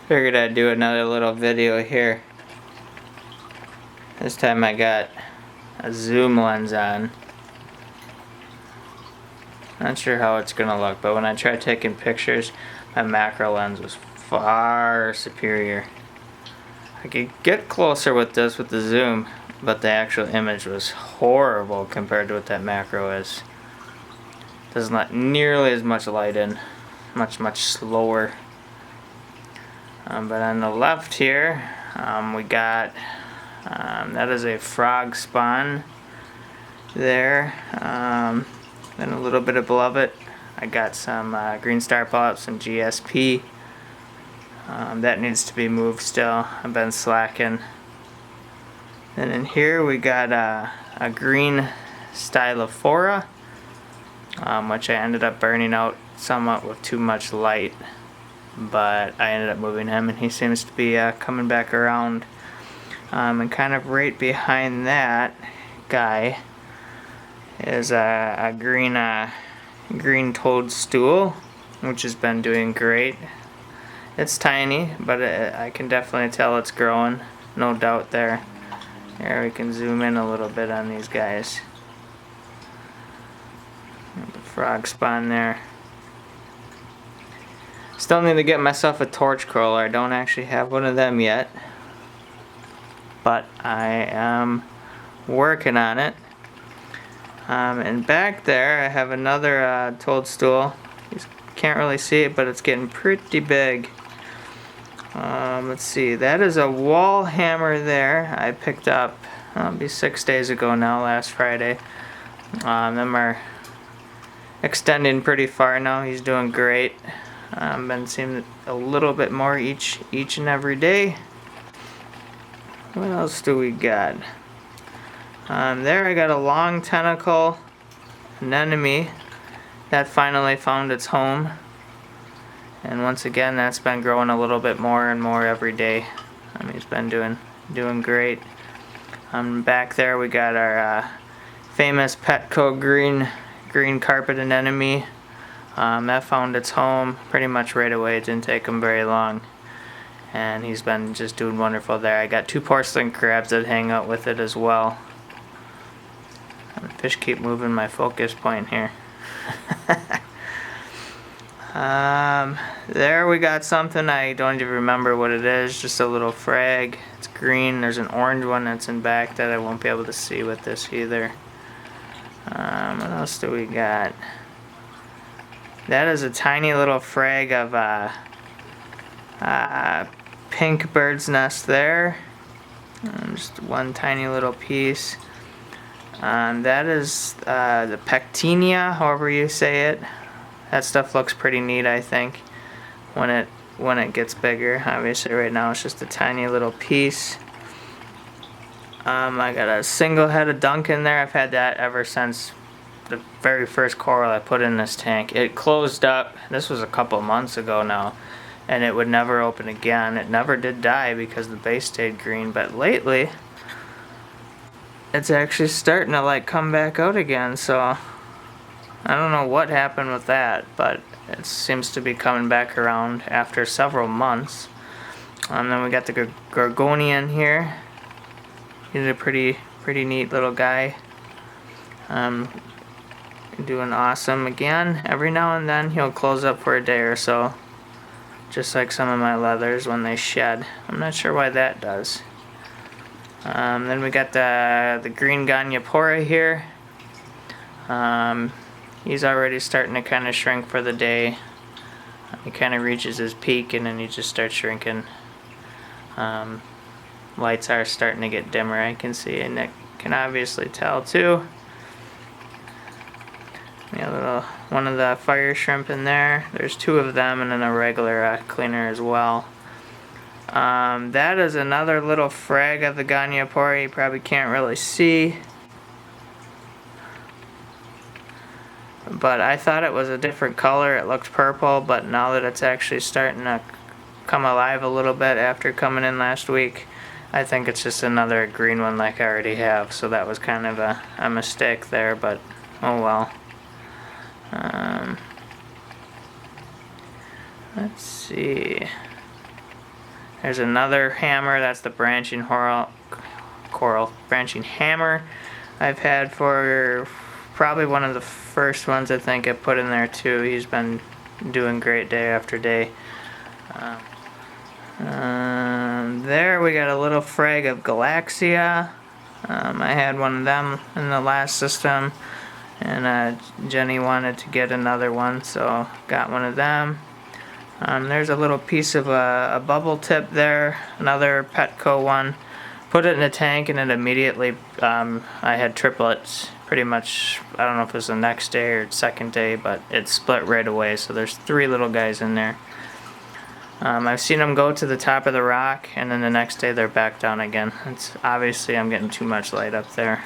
Figured I'd do another little video here. This time I got a zoom lens on. Not sure how it's gonna look, but when I tried taking pictures, my macro lens was far superior. I could get closer with this with the zoom, but the actual image was horrible compared to what that macro is. Doesn't let nearly as much light in. Much slower. But on the left here, we got that is a frog spawn there. Then a little bit above it, I got some green star polyps and GSP. That needs to be moved still. I've been slacking. And in here we got a green stylophora, which I ended up burning out somewhat with too much light. But I ended up moving him, and he seems to be coming back around. And kind of right behind that guy is a green toadstool, which has been doing great. It's tiny, but I can definitely tell it's growing, no doubt there. Here we can zoom in a little bit on these guys. The frog spawn there. Still need to get myself a torch crawler. I don't actually have one of them yet, but I am working on it. And back there I have another toadstool. You can't really see it, but it's getting pretty big. Let's see, that is a wall hammer there I picked up, it'll be 6 days ago now, last Friday. Them are extending pretty far now. He's doing great. Been seeing a little bit more each and every day. What else do we got? There I got a long tentacle anemone that finally found its home, and once again that's been growing a little bit more and more every day. He's been doing great. Back there we got our famous Petco green carpet anemone. That found its home pretty much right away. It didn't take him very long, and he's been just doing wonderful there. I got 2 porcelain crabs that hang out with it as well. The fish keep moving my focus point here. There we got something, I don't even remember what it is, just a little frag. It's green. There's an orange one that's in back that I won't be able to see with this either. What else do we got? That is a tiny little frag of pink bird's nest there. Just one tiny little piece. That is the pectinia, however you say it. That stuff looks pretty neat, I think, when it gets bigger. Obviously right now it's just a tiny little piece. I got a single head of dunk in there. I've had that ever since the very first coral I put in this tank. It closed up, this was a couple months ago now, and it would never open again. It never did die because the base stayed green, but lately it's actually starting to like come back out again, so I don't know what happened with that, but it seems to be coming back around after several months. Then we got the gorgonian here. He's a pretty neat little guy. Doing awesome again. Every now and then he'll close up for a day or so, just like some of my leathers when they shed. I'm not sure why that does. Then we got the green goniopora here. He's already starting to kind of shrink for the day. He kind of reaches his peak and then he just starts shrinking. Lights are starting to get dimmer, I can see, and Nick can obviously tell too. One of the fire shrimp in there. There's 2 of them and then a regular cleaner as well. That is another little frag of the goniopora you probably can't really see, but I thought it was a different color. It looked purple, but now that it's actually starting to come alive a little bit after coming in last week, I think it's just another green one like I already have. So that was kind of a mistake there, but oh well. Let's see. There's another hammer. That's the branching branching hammer I've had for probably one of the first ones I think I put in there too. He's been doing great day after day. There we got a little frag of Galaxia. I had one of them in the last system, and Jenny wanted to get another one, so got one of them. There's a little piece of a bubble tip there, another Petco one. Put it in a tank, and it immediately, I had triplets pretty much. I don't know if it was the next day or second day, but it split right away, so there's 3 little guys in there. I've seen them go to the top of the rock, and then the next day they're back down again. It's obviously I'm getting too much light up there.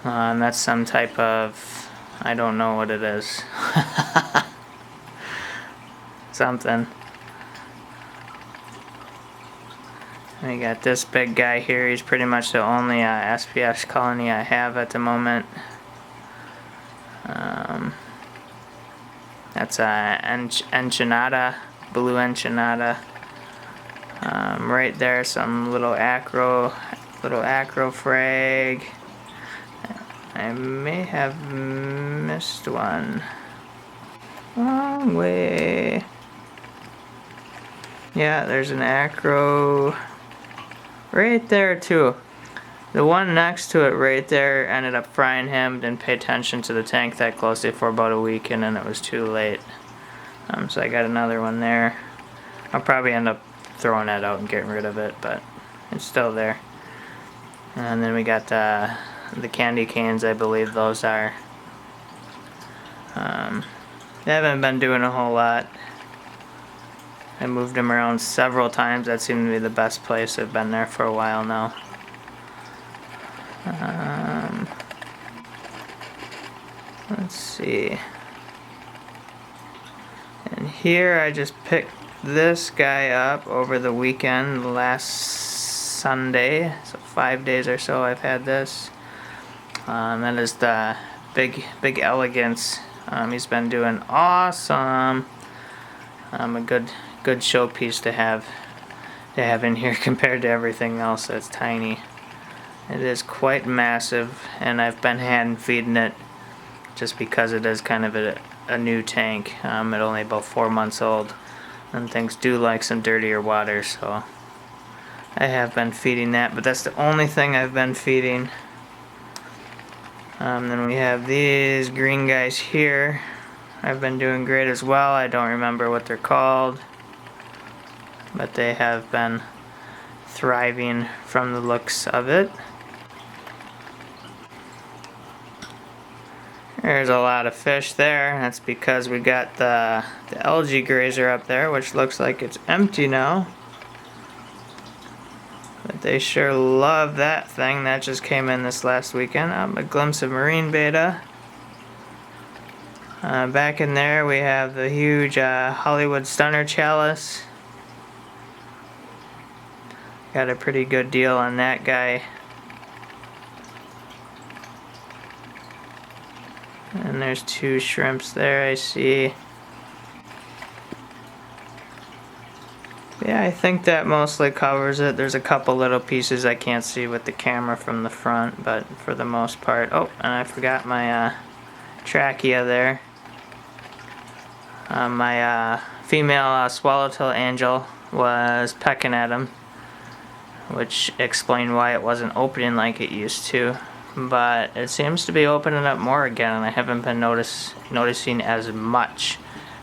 And that's some type of, I don't know what it is. Something. And you got this big guy here. He's pretty much the only SPS colony I have at the moment. That's Enchilada, blue Enchilada. Right there, some little acro frag. I may have missed one. Wrong way. Yeah, there's an acro right there too. The one next to it right there ended up frying him. Didn't pay attention to the tank that closely for about a week, and then it was too late. So I got another one there. I'll probably end up throwing that out and getting rid of it, but it's still there. And then we got the candy canes, I believe those are. They haven't been doing a whole lot. I moved them around several times. That seemed to be the best place. I've been there for a while now. Let's see. And here I just picked this guy up over the weekend, last Sunday. So 5 days or so I've had this. That is the big elegance. He's been doing awesome. A good showpiece to have in here compared to everything else that's tiny. It is quite massive, and I've been hand feeding it just because it is kind of a new tank. It's only about 4 months old, and things do like some dirtier water, so I have been feeding that, but that's the only thing I've been feeding. Then we have these green guys here. I've been doing great as well. I don't remember what they're called, but they have been thriving from the looks of it. There's a lot of fish there. That's because we got the algae grazer up there, which looks like it's empty now. But they sure love that thing. That just came in this last weekend. A glimpse of marine beta. Back in there we have the huge Hollywood Stunner chalice. Got a pretty good deal on that guy. And there's 2 shrimps there, I see. Yeah, I think that mostly covers it. There's a couple little pieces I can't see with the camera from the front, but for the most part. Oh, and I forgot my trachea there. My female swallowtail angel was pecking at him, which explained why it wasn't opening like it used to. But it seems to be opening up more again, and I haven't been noticing as much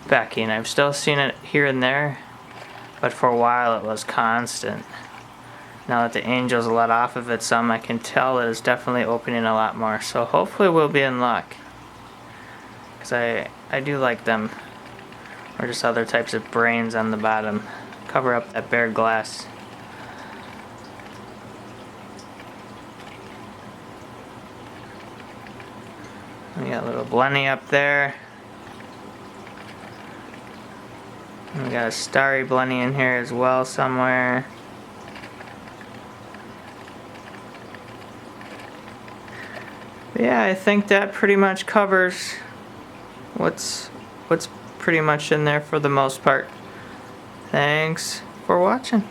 pecking. I've still seen it here and there, but for a while it was constant. Now that the angel's let off of it some, I can tell that it's definitely opening a lot more. So hopefully we'll be in luck, because I do like them. Or just other types of brains on the bottom. Cover up that bare glass. We got a little blenny up there. We got a starry blenny in here as well somewhere. But yeah, I think that pretty much covers what's pretty much in there for the most part. Thanks. for watching.